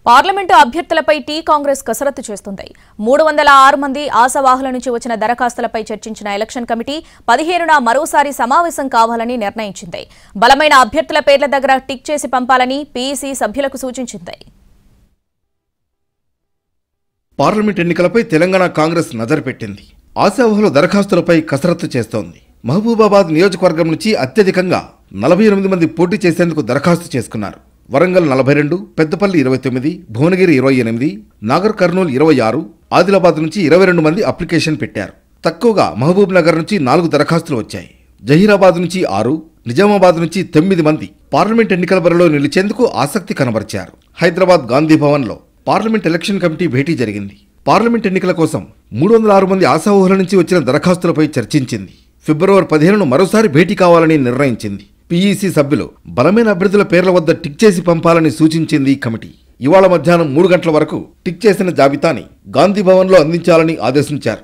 Parliament అభ్యర్థులపై tea Congress కసరత్తు చేస్తుంది. 306 మంది ఆశావాహుల నుంచి వచ్చిన దరఖాస్తులపై చర్చించిన ఎలక్షన్ కమిటీ 15న మరోసారి సమావేశం కావాలని నిర్ణయించింది. బలమైన అభ్యర్థుల పేర్ల దగ్గర టిక్ చేసి పంపాలని పీఈసీ సభ్యులకు సూచించింది. పార్లమెంట్ ఎన్నికలపై తెలంగాణ కాంగ్రెస్ నజరు పెట్టింది. ఆశావాహుల దరఖాస్తులపై కసరత్తు చేస్తోంది. మహబూబాబాద్ నియోజకవర్గం నుంచి అత్యధికంగా 48 మంది పోటీ చేసేందుకు దరఖాస్తు చేసుకున్నారు. వరంగల్ 42, పెద్దపల్లి 29, భువనగిరి 28, నాగర్ కర్నూలు 26, ఆదిలాబాద్ నుంచి 22 మంది అప్లికేషన్ పెట్టారు. తక్కువగా మహబూబ్ నగర్ నుంచి 4 దరఖాస్తులు వచ్చాయి. జహీరాబాద్ నుంచి 6, నిజామాబాద్ నుంచి 9 మంది పార్లమెంట్ ఎన్నికల బరిలో నిలిచేందుకు ఆసక్తి కనబరిచారు. హైదరాబాద్ గాంధీ భవన్లో పార్లమెంట్ ఎలక్షన్ కమిటీ భేటీ జరిగింది. పార్లమెంట్ ఎన్నికల కోసం 306 మంది ఆశావాహుల నుంచి వచ్చిన దరఖాస్తులపై చర్చించింది. ఫిబ్రవరి 15ను మరోసారి భేటీ కావాలని నిర్ణయించింది. పీఈసీ సభ్యులు బలమైన అభ్యర్థుల పేర్ల వద్ద టిక్ చేసి పంపాలని సూచించింది కమిటీ. ఇవాళ మధ్యాహ్నం 3 గంటల వరకు టిక్ చేసిన జాబితాని గాంధీ భవన్లో అందించాలని ఆదేశించారు.